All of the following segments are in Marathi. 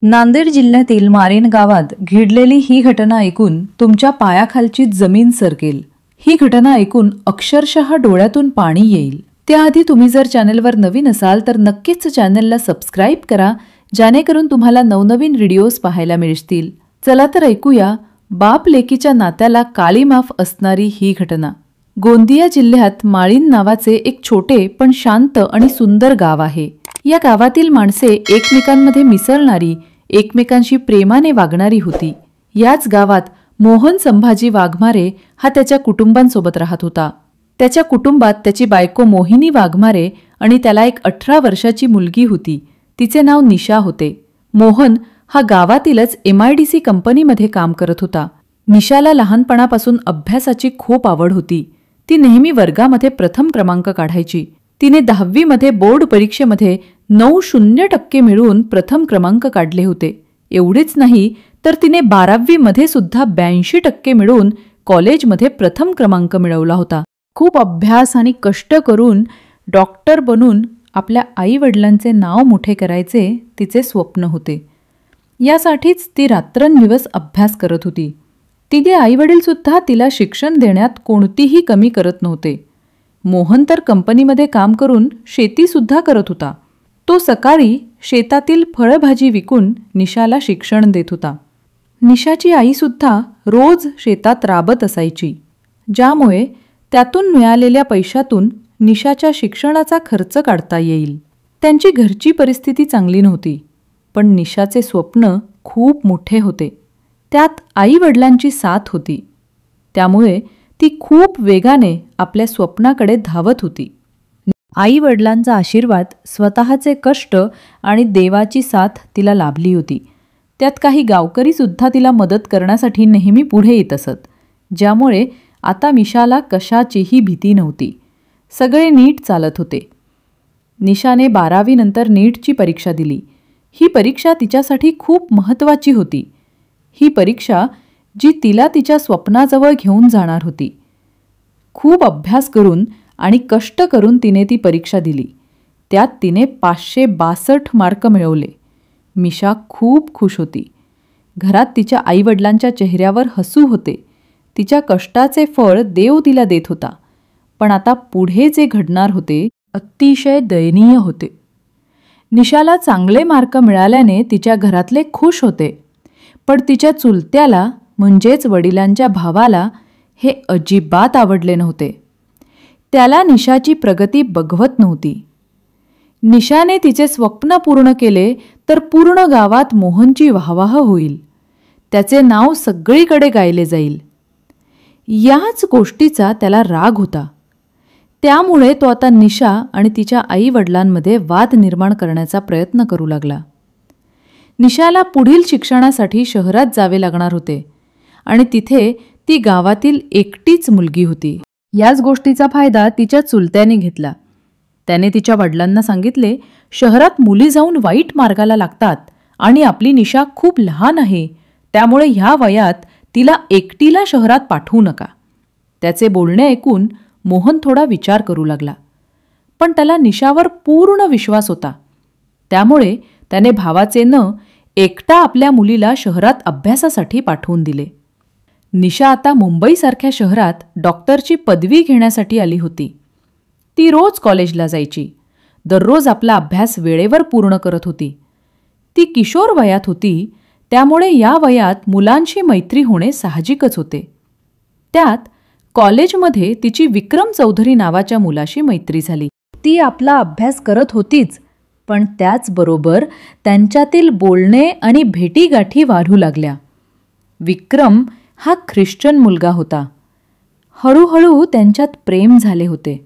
नांदेड जिल्ह्यातील मारेन गावात घडलेली ही घटना ऐकून तुमच्या पायाखालची जमीन सरकेल। ही घटना ऐकून अक्षरशः डोळ्यातून पाणी येईल। त्याआधी तुम्ही जर चॅनलवर नवीन असाल तर नक्कीच चॅनलला सबस्क्राइब करा, जेणेकरून तुम्हाला नवनवीन व्हिडिओज पाहायला मिळतील। चला तर ऐकूया बाप लेकीच्या नात्याला काळी माफ असणारी ही घटना। गोंदिया जिल्ह्यात माळीन नावाचे एक छोटे पण शांत आणि सुंदर गाव आहे। या गावातील माणसे एकमेकांमध्ये मिसळणारी, एकमेकांशी प्रेमाने वागणारी होती। याच गावात मोहन संभाजी वाघमारे हा त्याच्या कुटुंबांसोबत राहत होता। त्याच्या कुटुंबात त्याची बायको मोहिनी वाघमारे आणि त्याला एक 18 वर्षाची मुलगी होती। तिचे नाव निशा होते। मोहन हा गावातीलच MIDC कंपनीमध्ये काम करत होता। निशाला लहानपणापासून अभ्यासाची खूप आवड होती। ती नेहमी वर्गामध्ये प्रथम क्रमांक काढायची। तिने 10वी मध्ये बोर्ड परीक्षेमध्ये 90% मिळवून प्रथम क्रमांक काढले होते। एवढेच नाही तर तिने 12वी मध्ये सुद्धा 82% मिळवून कॉलेजमध्ये प्रथम क्रमांक मिळवला होता। खूप अभ्यास आणि कष्ट करून डॉक्टर बनून आपल्या आई-वडिलांचे नाव मोठे करायचे तिचे स्वप्न होते। यासाठीच ती रात्रंदिवस अभ्यास करत होती। तिचे आई-वडील सुद्धा तिला शिक्षण देण्यात कोणतीही कमी करत नव्हते। मोहन तर कंपनीमध्ये काम करून शेती सुद्धा करत होता। तो सकाळी शेतातील फळभाजी विकून निशाला शिक्षण देत होता। निशाची आई सुद्धा रोज शेतात राबत असायची, ज्यामुळे त्यातून मिळालेल्या पैशातून निशाच्या शिक्षणाचा खर्च काढता येईल। त्यांची घरची परिस्थिती चांगली नव्हती, पण निशाचे स्वप्न खूप मोठे होते। त्यात आई-वडिलांची साथ होती, त्यामुळे ती खूप वेगाने आपल्या स्वप्नाकडे धावत होती। आई-वडिलांचा आशीर्वाद, स्वतःचे कष्ट आणि देवाची साथ तिला लाभली होती। त्यात काही गावकरी सुद्धा तिला मदत करण्यासाठी नेहमी पुढे येत असत, ज्यामुळे आता निशाला कशाचीही भीती नव्हती। सगळे नीट चालत होते। निशाने 12वी नंतर नीटची परीक्षा दिली। ही परीक्षा तिच्यासाठी खूप महत्त्वाची होती। ही परीक्षा जी तिला तिच्या स्वप्नाजवळ घेऊन जाणार होती। खूप अभ्यास करून आणि कष्ट करून तिने ती परीक्षा दिली। त्यात तिने 562 मार्क मिळवले। निशा खूप खुश होती। घरात तिच्या आईवडिलांच्या चेहऱ्यावर हसू होते। तिच्या कष्टाचे फळ देव तिला देत होता। पण आता पुढे जे घडणार होते अतिशय दयनीय होते। निशाला चांगले मार्क मिळाल्याने तिच्या घरातले खुश होते, पण तिच्या चुलत्याला म्हणजेच वडिलांच्या भावाला हे अजिबात आवडले नव्हते। त्याला निशाची प्रगती बघवत नव्हती। निशाने तिचे स्वप्न पूर्ण केले तर पूर्ण गावात मोहनची वाहवाह होईल, त्याचे नाव सगळीकडे गायले जाईल। याच गोष्टीचा त्याला राग होता। त्यामुळे तो आता निशा आणि तिच्या आई-वडिलांमध्ये वाद निर्माण करण्याचा प्रयत्न करू लागला। निशाला पुढील शिक्षणासाठी शहरात जावे लागणार होते आणि तिथे ती गावातील एकटीच मुलगी होती। याच गोष्टीचा फायदा तिच्या चुलत्याने घेतला। त्याने तिच्या वडिलांना सांगितले, शहरात मुली जाऊन वाईट मार्गाला लागतात आणि आपली निशा खूप लहान आहे, त्यामुळे ह्या वयात तिला एकटीला शहरात पाठवू नका। त्याचे बोलणे ऐकून मोहन थोडा विचार करू लागला, पण त्याला निशावर पूर्ण विश्वास होता। त्यामुळे त्याने भावाचे न एकटा आपल्या मुलीला शहरात अभ्यासासाठी पाठवून दिले। निशा आता मुंबईसारख्या शहरात डॉक्टरची पदवी घेण्यासाठी आली होती। ती रोज कॉलेजला जायची, दररोज आपला अभ्यास वेळेवर पूर्ण करत होती। ती किशोर वयात होती, त्यामुळे या वयात मुलांशी मैत्री होणे साहजिकच होते। त्यात कॉलेजमध्ये तिची विक्रम चौधरी नावाच्या मुलाशी मैत्री झाली। ती आपला अभ्यास करत होतीच, पण त्याचबरोबर त्यांच्यातील बोलणे आणि भेटीगाठी वाढू लागल्या। विक्रम हा ख्रिश्चन मुलगा होता। हळूहळू त्यांच्यात प्रेम झाले होते।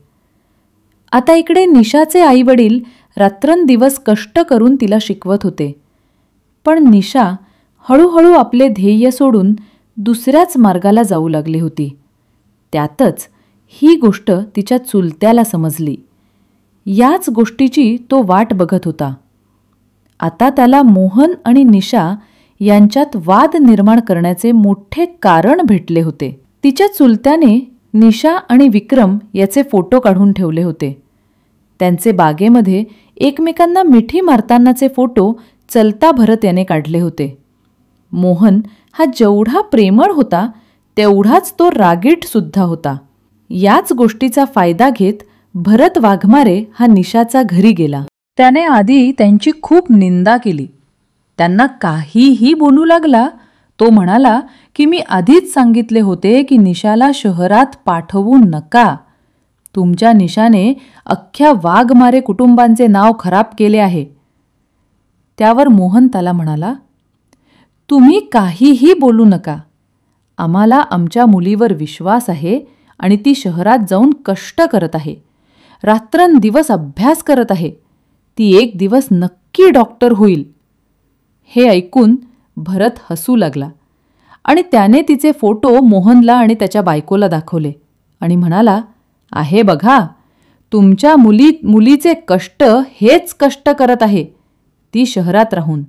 आता इकडे निशाचे आईवडील रात्रंदिवस कष्ट करून तिला शिकवत होते, पण निशा हळूहळू आपले ध्येय सोडून दुसऱ्याच मार्गाला जाऊ लागली होती। त्यातच ही गोष्ट तिच्या चुलत्याला समजली। याच गोष्टीची तो वाट बघत होता। आता त्याला मोहन आणि निशा यांच्यात वाद निर्माण करण्याचे मोठे कारण भेटले होते। तिच्या चुलत्याने निशा आणि विक्रम याचे फोटो काढून ठेवले होते। त्यांचे बागेमध्ये एकमेकांना मिठी मारतानाचे फोटो चलता भरत याने काढले होते. मोहन हा जेवढा प्रेमळ होता तेवढाच तो रागीट सुद्धा होता. याच गोष्टीचा फायदा घेत भरत वाघमारे हा निशाच्या घरी गेला. त्याने आधी त्यांची खूप निंदा केली. त्यांना काहीही बोलू लागला. तो म्हणाला की मी आधीच सांगितले होते की निशाला शहरात पाठवू नका. तुमच्या निशाने अख्ख्या वाघमारे कुटुंबांचे नाव खराब केले आहे. त्यावर मोहन त्याला म्हणाला, तुम्ही काहीही बोलू नका. आम्हाला आमच्या मुलीवर विश्वास आहे आणि ती शहरात जाऊन कष्ट करत आहे. रात्रंदिवस अभ्यास करत आहे. ती एक दिवस नक्की डॉक्टर होईल. हे ऐकून भरत हसू लागला आणि त्याने तिचे फोटो मोहनला आणि त्याच्या बायकोला दाखवले आणि म्हणाला, आहे बघा, तुमच्या मुलीचे कष्ट हेच कष्ट करत आहे, ती शहरात राहून.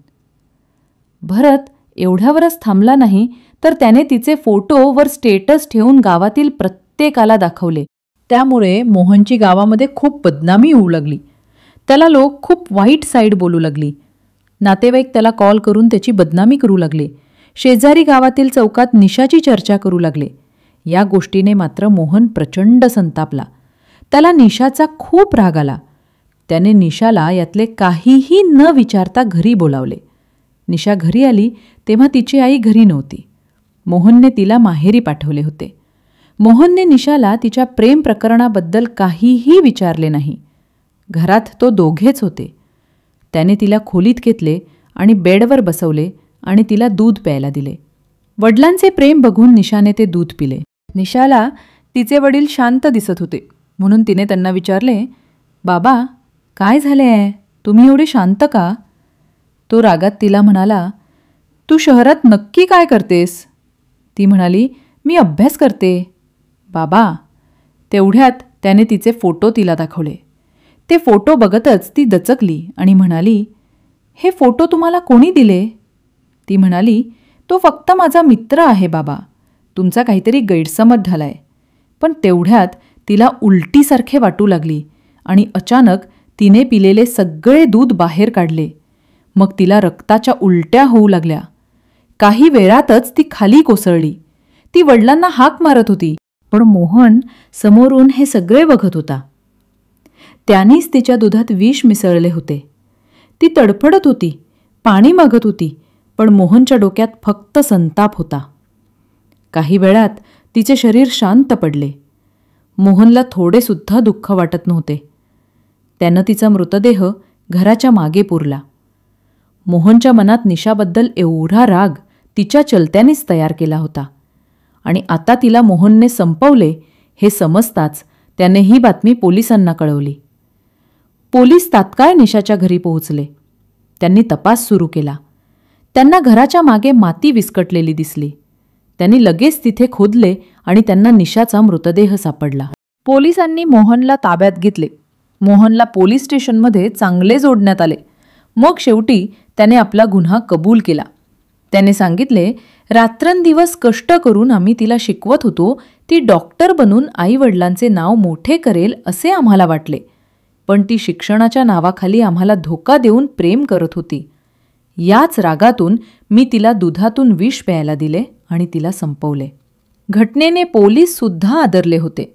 भरत एवढ्यावरच थांबला नाही, तर त्याने तिचे फोटो वर स्टेटस ठेवून गावातील प्रत्येकाला दाखवले. त्यामुळे मोहनची गावामध्ये खूप बदनामी होऊ लागली. त्याला लोक खूप वाईट साईड बोलू लागली. नातेवाईक त्याला कॉल करून त्याची बदनामी करू लागले. शेजारी गावातील चौकात निशाची चर्चा करू लागले. या गोष्टीने मात्र मोहन प्रचंड संतापला. त्याला निशाचा खूप राग आला. त्याने निशाला यातले काहीही न विचारता घरी बोलावले. निशा घरी आली तेव्हा तिची आई घरी नव्हती. मोहनने तिला माहेरी पाठवले होते. मोहनने निशाला तिच्या प्रेम प्रकरणाबद्दल काहीही विचारले नाही. घरात तो दोघेच होते. त्याने तिला खोलीत घेतले आणि बेडवर बसवले आणि तिला दूध प्यायला दिले. वडिलांचे प्रेम बघून निशाने ते दूध पिले. निशाला तिचे वडील शांत दिसत होते म्हणून तिने त्यांना विचारले, बाबा काय झाले आहे, तुम्ही एवढे शांत का? तो रागात तिला म्हणाला, तू शहरात नक्की काय करतेस? ती म्हणाली, मी अभ्यास करते. बाबा. तेवढ्यात त्याने तिचे फोटो तिला दाखवले. ते फोटो बघतच ती दचकली आणि म्हणाली, हे फोटो तुम्हाला कोणी दिले? ती म्हणाली, तो फक्त माझा मित्र आहे बाबा, तुमचा काहीतरी गैरसमज झालाय. पण तेवढ्यात तिला उलटीसारखे वाटू लागली आणि अचानक तिने पिलेले सगळे दूध बाहेर काढले. मग तिला रक्ताच्या उलट्या होऊ लागल्या. काही वेळातच ती खाली कोसळली. ती वडिलांना हाक मारत होती, पण मोहन समोरून हे सगळे बघत होता. त्यानेच तिच्या दुधात विष मिसळले होते. ती तडफडत होती, पाणी मागत होती, पण मोहनच्या डोक्यात फक्त संताप होता. काही वेळात तिचे शरीर शांत पडले. मोहनला थोडेसुद्धा दुःख वाटत नव्हते. त्यानं तिचा मृतदेह घराच्या मागे पुरला. मोहनच्या मनात निशाबद्दल एवढा राग तिच्या चलत्यानेच तयार केला होता आणि आता तिला मोहनने संपवले हे समजताच त्याने ही बातमी पोलिसांना कळवली. पोलीस तात्काळ निशाच्या घरी पोहोचले. त्यांनी तपास सुरू केला. त्यांना घराच्या मागे माती विस्कटलेली दिसली. त्यांनी लगेच तिथे खोदले आणि त्यांना निशाचा मृतदेह सापडला. पोलिसांनी मोहनला ताब्यात घेतले. मोहनला पोलीस स्टेशनमध्ये चांगले जोडण्यात आले. मग शेवटी त्याने आपला गुन्हा कबूल केला. त्याने सांगितले, रात्रंदिवस कष्ट करून आम्ही तिला शिकवत होतो. ती डॉक्टर बनून आईवडिलांचे नाव मोठे करेल असे आम्हाला वाटले, पण ती शिक्षणाच्या नावाखाली आम्हाला धोका देऊन प्रेम करत होती. याच रागातून मी तिला दुधातून विष प्यायला दिले आणि तिला संपवले. घटनेने पोलीस सुद्धा आदरले होते.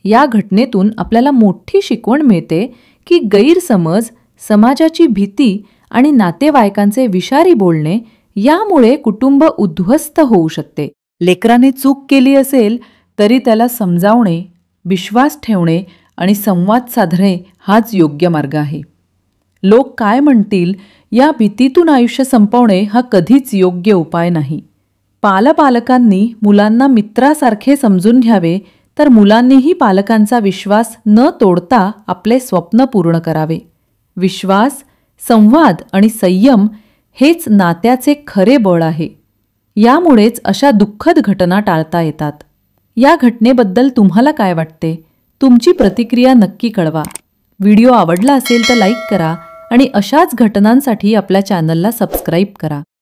या घटनेतून आपल्याला मोठी शिकवण मिळते की गैरसमज, समाजाची भीती आणि नातेवाईकांचे विषारी बोलणे यामुळे कुटुंब उद्ध्वस्त होऊ शकते. लेकराने चूक केली असेल तरी त्याला समजावणे, विश्वास ठेवणे आणि संवाद साधणे हाच योग्य मार्ग आहे. लोक काय म्हणतील या भीतीतून आयुष्य संपवणे हा कधीच योग्य उपाय नाही. पालकांनी मुलांना मित्रासारखे समजून घ्यावे, तर मुलांनीही पालकांचा विश्वास न तोडता आपले स्वप्न पूर्ण करावे. विश्वास, संवाद आणि संयम हेच नात्याचे खरे बळ आहे. यामुळेच अशा दुःखद घटना टाळता येतात. या घटनेबद्दल तुम्हाला काय वाटते? तुमची प्रतिक्रिया नक्की कळवा. व्हिडिओ आवडला असेल तर लाईक करा आणि अशाच घटनांसाठी आपल्या चॅनलला सबस्क्राईब करा.